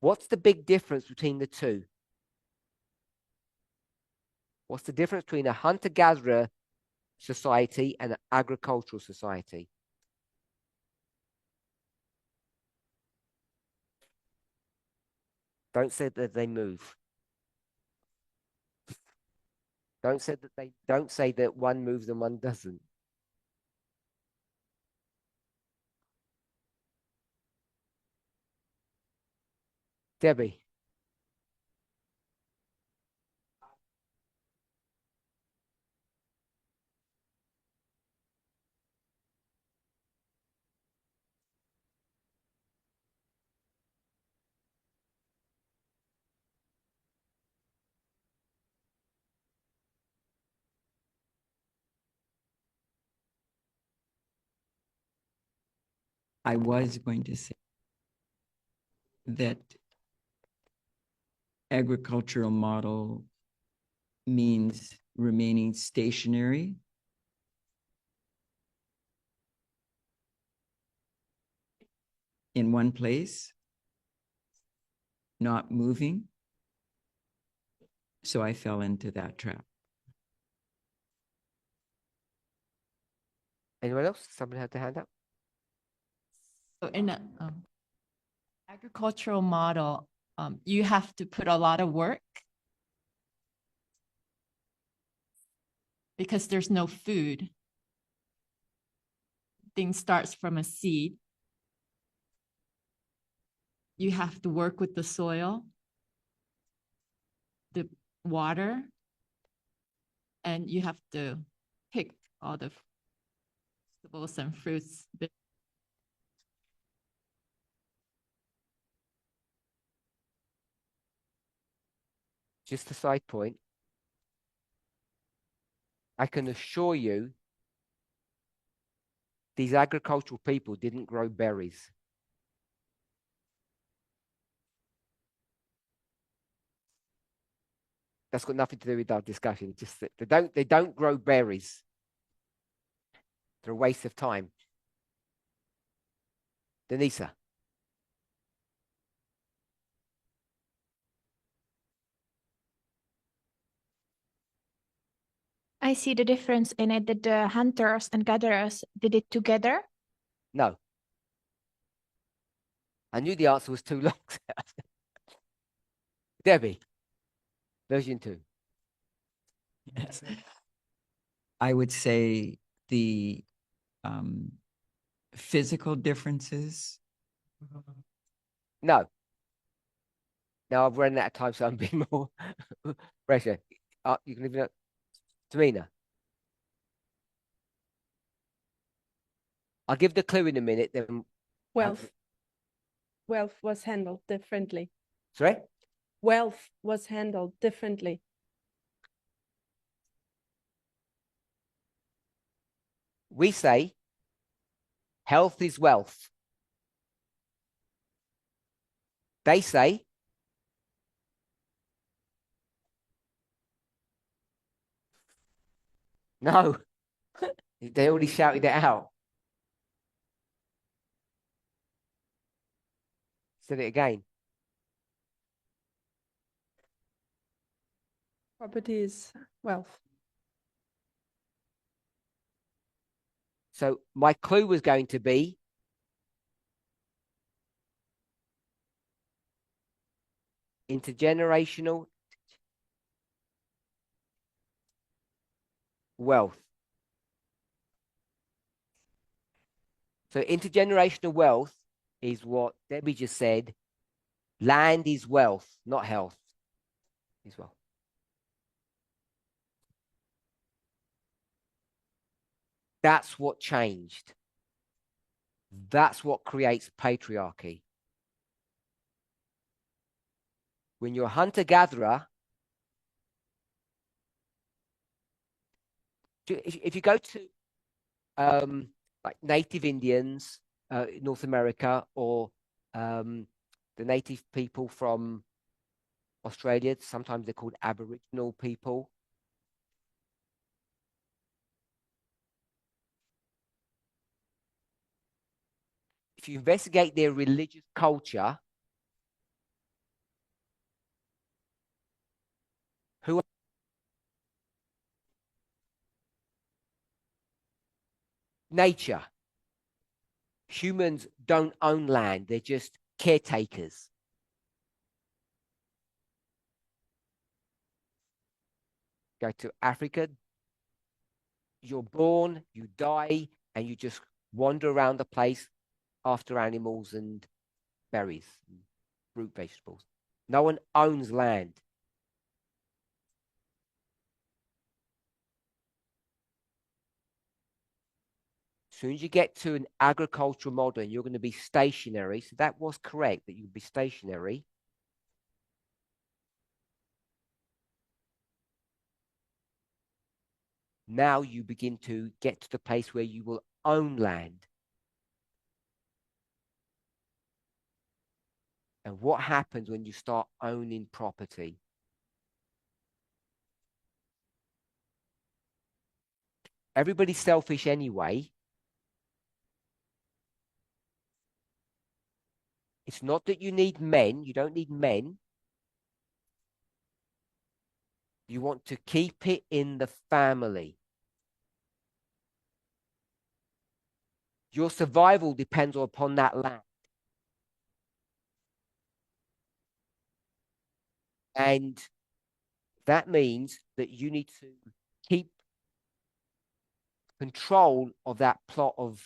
What's the big difference between the two? What's the difference between a hunter-gatherer society and an agricultural society? Don't say that they move. Don't say that one moves and one doesn't. Debbie. I was going to say that agricultural model means remaining stationary in one place, not moving. So I fell into that trap. Anyone else? Somebody had their hand up? So in a agricultural model, you have to put a lot of work because there's no food. Thing starts from a seed. You have to work with the soil, the water, and you have to pick all the vegetables and fruits. Just a side point. I can assure you these agricultural people didn't grow berries. That's got nothing to do with our discussion. Just that they don't grow berries. They're a waste of time. Denisa. I see the difference in it that the hunters and gatherers did it together. No. I knew the answer was too long. Debbie, version 2. Yes. I would say the physical differences. No. Now I've run out of time, so I'm being more pressure. You can leave it up. Tamina. I'll give the clue in a minute. Then Wealth was handled differently. sorry. Wealth was handled differently. We say health is wealth. They say no. They already shouted it out. Said it again. Property is wealth. So my clue was going to be intergenerational wealth. So intergenerational wealth is what Debbie just said. Land is wealth, not health. Is wealth. That's what changed. That's what creates patriarchy. When you're a hunter-gatherer, if you go to like native Indians, North America, or the native people from Australia, sometimes they're called Aboriginal people. If you investigate their religious culture, who nature. Humans don't own land, they're just caretakers. Go to Africa, you're born, you die, and you just wander around the place after animals and berries, and fruit, vegetables. No one owns land. As soon as you get to an agricultural model, you're going to be stationary. So that was correct, that you'd be stationary. Now you begin to get to the place where you will own land. And what happens when you start owning property? Everybody's selfish anyway. It's not that you need men. You don't need men. You want to keep it in the family. Your survival depends upon that land. And that means that you need to keep control of that plot of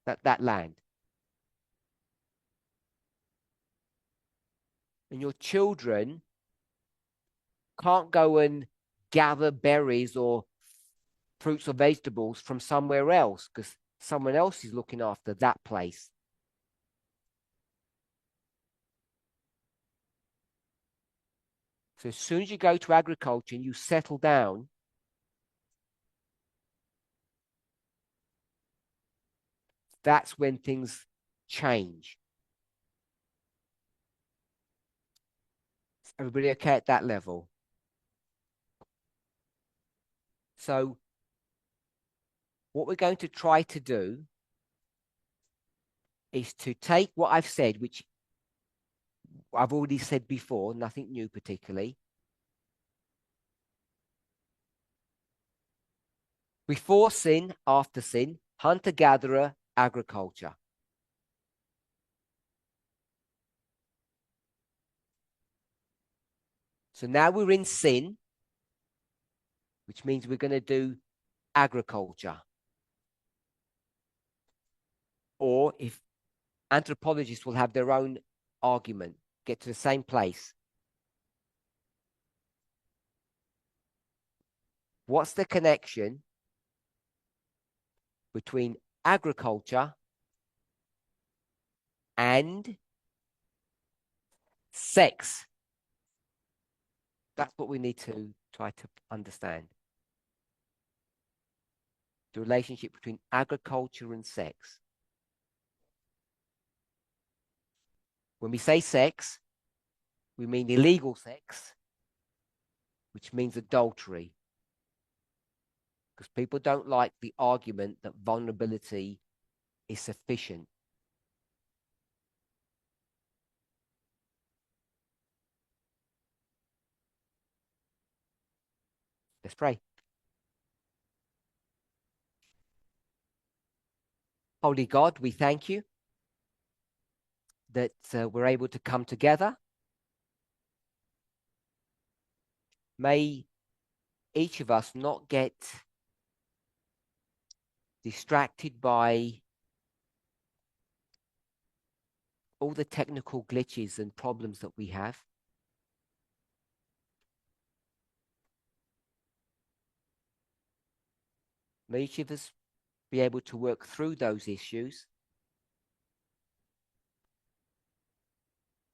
that land. And your children can't go and gather berries or fruits or vegetables from somewhere else because someone else is looking after that place. So as soon as you go to agriculture and you settle down, that's when things change. Is everybody okay at that level? So what we're going to try to do is to take what I've said, which I've already said before, nothing new particularly, Before sin, after sin, hunter-gatherer, agriculture. So now we're in sin, which means we're going to do agriculture. Or if anthropologists will have their own argument, get to the same place. What's the connection between agriculture and sex? That's what we need to try to understand. The relationship between agriculture and sex. When we say sex, we mean illegal sex, which means adultery. Because people don't like the argument that vulnerability is sufficient. Let's pray. Holy God, we thank you that we're able to come together. May each of us not get distracted by all the technical glitches and problems that we have. May each of us be able to work through those issues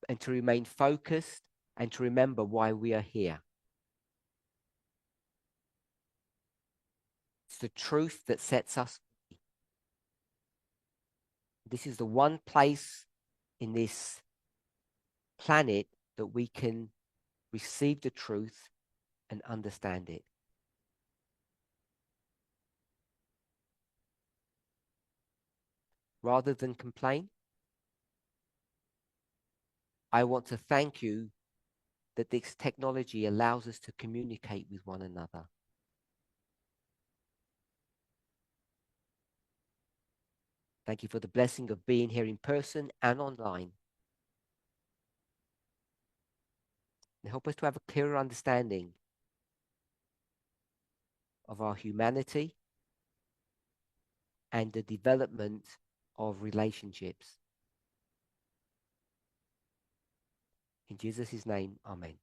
and to remain focused and to remember why we are here. It's the truth that sets us free. This is the one place in this planet that we can receive the truth and understand it. Rather than complain, I want to thank you that this technology allows us to communicate with one another. Thank you for the blessing of being here in person and online. And help us to have a clearer understanding of our humanity and the development of relationships. In Jesus' name, amen.